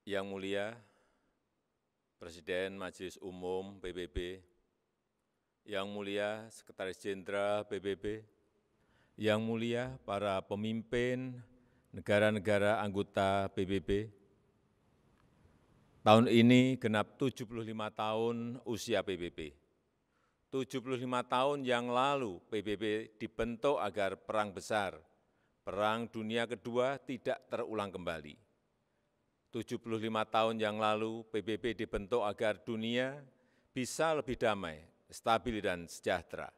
Yang mulia Presiden Majelis Umum PBB, Yang mulia Sekretaris Jenderal PBB, Yang mulia para pemimpin negara-negara anggota PBB, tahun ini genap 75 tahun usia PBB. 75 tahun yang lalu PBB dibentuk agar perang besar, Perang Dunia Kedua tidak terulang kembali. 75 tahun yang lalu PBB dibentuk agar dunia bisa lebih damai, stabil dan sejahtera.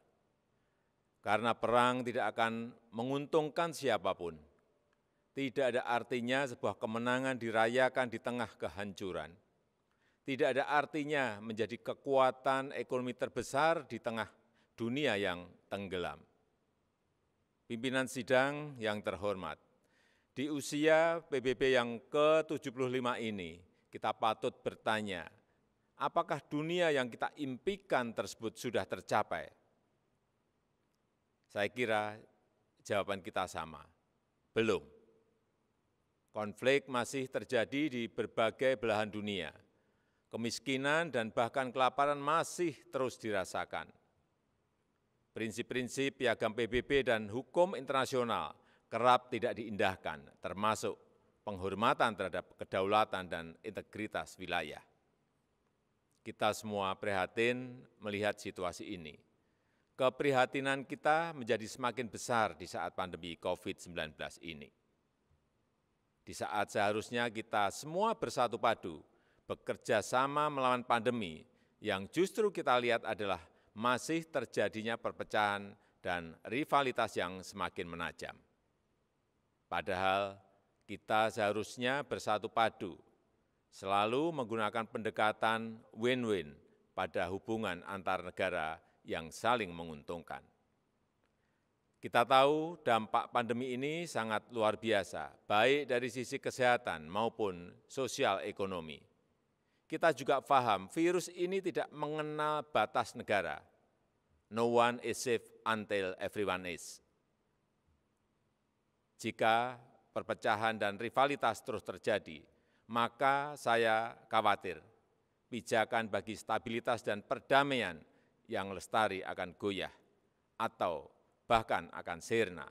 Karena perang tidak akan menguntungkan siapapun. Tidak ada artinya sebuah kemenangan dirayakan di tengah kehancuran. Tidak ada artinya menjadi kekuatan ekonomi terbesar di tengah dunia yang tenggelam. Pimpinan sidang yang terhormat, di usia PBB yang ke-75 ini, kita patut bertanya, apakah dunia yang kita impikan tersebut sudah tercapai? Saya kira jawaban kita sama, belum. Konflik masih terjadi di berbagai belahan dunia. Kemiskinan dan bahkan kelaparan masih terus dirasakan. Prinsip-prinsip piagam PBB dan hukum internasional kerap tidak diindahkan, termasuk penghormatan terhadap kedaulatan dan integritas wilayah. Kita semua prihatin melihat situasi ini. Keprihatinan kita menjadi semakin besar di saat pandemi COVID-19 ini. Di saat seharusnya kita semua bersatu padu, bekerja sama melawan pandemi, yang justru kita lihat adalah masih terjadinya perpecahan dan rivalitas yang semakin menajam. Padahal kita seharusnya bersatu padu, selalu menggunakan pendekatan win-win pada hubungan antar negara yang saling menguntungkan. Kita tahu dampak pandemi ini sangat luar biasa, baik dari sisi kesehatan maupun sosial ekonomi. Kita juga paham virus ini tidak mengenal batas negara. No one is safe until everyone is. Jika perpecahan dan rivalitas terus terjadi, maka saya khawatir pijakan bagi stabilitas dan perdamaian yang lestari akan goyah atau bahkan akan sirna.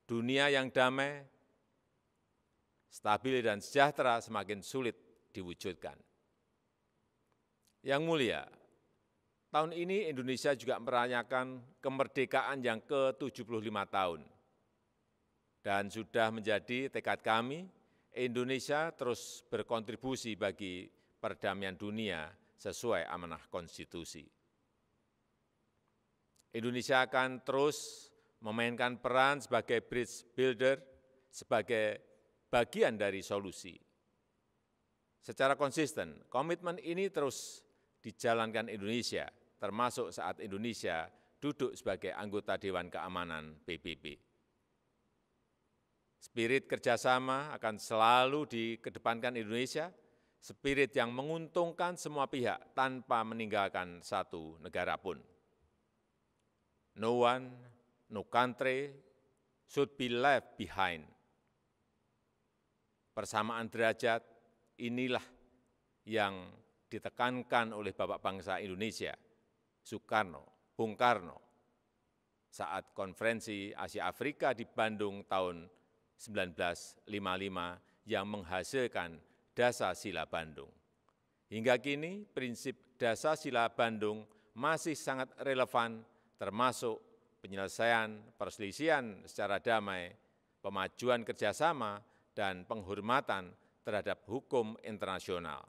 Dunia yang damai, stabil dan sejahtera semakin sulit diwujudkan. Yang mulia, tahun ini Indonesia juga merayakan kemerdekaan yang ke-75 tahun. Dan sudah menjadi tekad kami, Indonesia terus berkontribusi bagi perdamaian dunia sesuai amanah konstitusi. Indonesia akan terus memainkan peran sebagai bridge builder, sebagai bagian dari solusi. Secara konsisten, komitmen ini terus dijalankan Indonesia, termasuk saat Indonesia duduk sebagai anggota Dewan Keamanan PBB. Spirit kerjasama akan selalu dikedepankan Indonesia, spirit yang menguntungkan semua pihak tanpa meninggalkan satu negara pun. No one, no country should be left behind. Persamaan derajat inilah yang ditekankan oleh Bapak Bangsa Indonesia, Soekarno, Bung Karno, saat konferensi Asia Afrika di Bandung tahun 1955 yang menghasilkan Dasar-Sila Bandung. Hingga kini prinsip Dasar-Sila Bandung masih sangat relevan termasuk penyelesaian perselisihan secara damai, pemajuan kerjasama, dan penghormatan terhadap hukum internasional.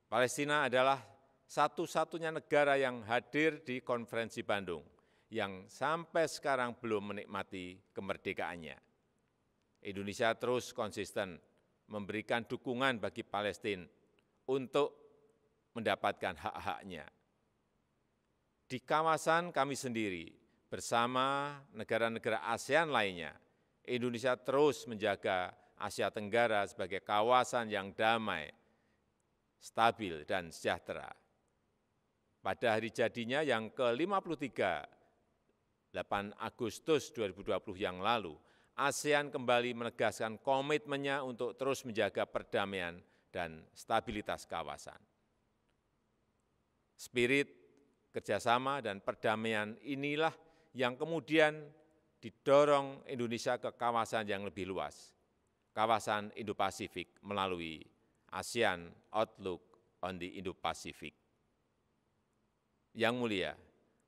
Palestina adalah satu-satunya negara yang hadir di konferensi Bandung yang sampai sekarang belum menikmati kemerdekaannya. Indonesia terus konsisten memberikan dukungan bagi Palestina untuk mendapatkan hak-haknya. Di kawasan kami sendiri, bersama negara-negara ASEAN lainnya, Indonesia terus menjaga Asia Tenggara sebagai kawasan yang damai, stabil, dan sejahtera. Pada hari jadinya yang ke-53, 8 Agustus 2020 yang lalu, ASEAN kembali menegaskan komitmennya untuk terus menjaga perdamaian dan stabilitas kawasan. Spirit kerjasama dan perdamaian inilah yang kemudian didorong Indonesia ke kawasan yang lebih luas, kawasan Indo-Pasifik melalui ASEAN Outlook on the Indo-Pacific. Yang mulia,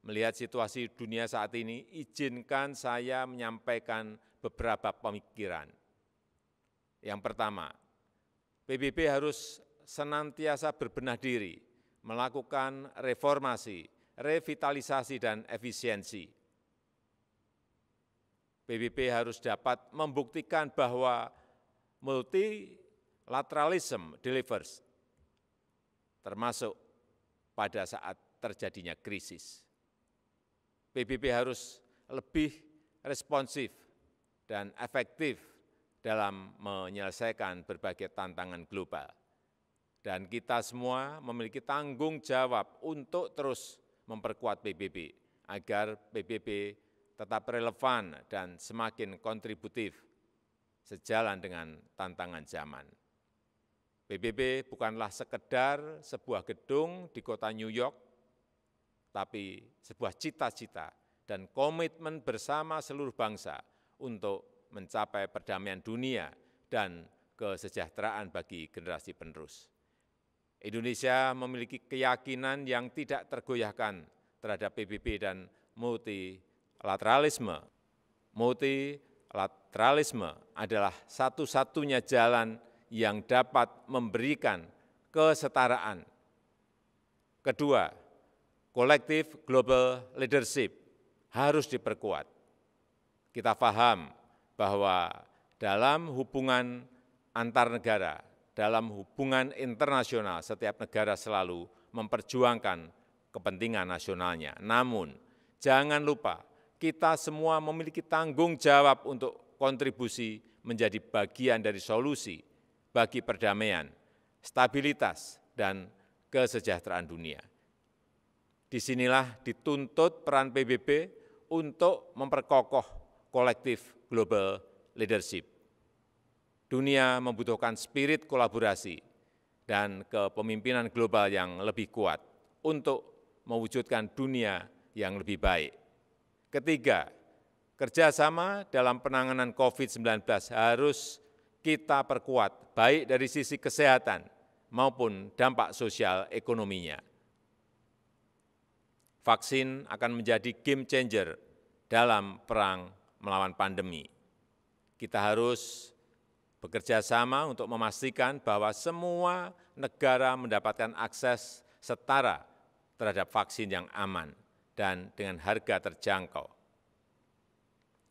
melihat situasi dunia saat ini, izinkan saya menyampaikan beberapa pemikiran. Yang pertama, PBB harus senantiasa berbenah diri, melakukan reformasi, revitalisasi, dan efisiensi. PBB harus dapat membuktikan bahwa multilateralism delivers, termasuk pada saat terjadinya krisis. PBB harus lebih responsif dan efektif dalam menyelesaikan berbagai tantangan global. Dan kita semua memiliki tanggung jawab untuk terus memperkuat PBB, agar PBB tetap relevan dan semakin kontributif sejalan dengan tantangan zaman. PBB bukanlah sekedar sebuah gedung di kota New York, tapi sebuah cita-cita dan komitmen bersama seluruh bangsa untuk mencapai perdamaian dunia dan kesejahteraan bagi generasi penerus. Indonesia memiliki keyakinan yang tidak tergoyahkan terhadap PBB dan multilateralisme. Multilateralisme adalah satu-satunya jalan yang dapat memberikan kesetaraan. Kedua, kolektif global leadership harus diperkuat. Kita paham bahwa dalam hubungan antar negara, dalam hubungan internasional, setiap negara selalu memperjuangkan kepentingan nasionalnya. Namun, jangan lupa, kita semua memiliki tanggung jawab untuk kontribusi menjadi bagian dari solusi bagi perdamaian, stabilitas, dan kesejahteraan dunia. Disinilah dituntut peran PBB untuk memperkokoh kolektif global leadership. Dunia membutuhkan spirit kolaborasi dan kepemimpinan global yang lebih kuat untuk mewujudkan dunia yang lebih baik. Ketiga, kerjasama dalam penanganan COVID-19 harus kita perkuat, baik dari sisi kesehatan maupun dampak sosial ekonominya. Vaksin akan menjadi game changer dalam perang melawan pandemi. Kita harus bekerja sama untuk memastikan bahwa semua negara mendapatkan akses setara terhadap vaksin yang aman dan dengan harga terjangkau.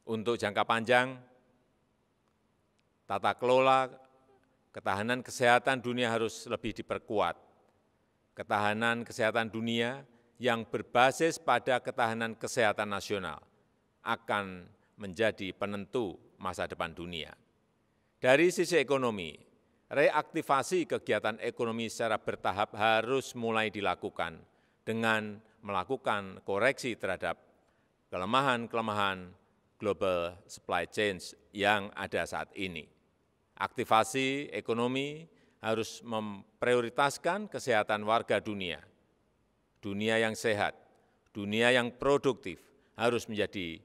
Untuk jangka panjang, tata kelola ketahanan kesehatan dunia harus lebih diperkuat. Ketahanan kesehatan dunia yang berbasis pada ketahanan kesehatan nasional akan menjadi penentu masa depan dunia. Dari sisi ekonomi, reaktivasi kegiatan ekonomi secara bertahap harus mulai dilakukan dengan melakukan koreksi terhadap kelemahan-kelemahan global supply chain yang ada saat ini. Aktivasi ekonomi harus memprioritaskan kesehatan warga dunia. Dunia yang sehat, dunia yang produktif harus menjadi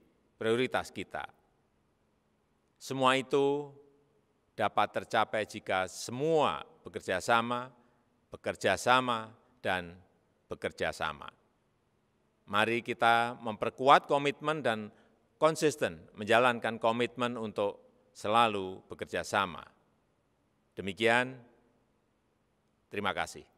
prioritas kita. Semua itu dapat tercapai jika semua bekerja sama, dan bekerja sama. Mari kita memperkuat komitmen dan konsisten menjalankan komitmen untuk selalu bekerja sama. Demikian, terima kasih.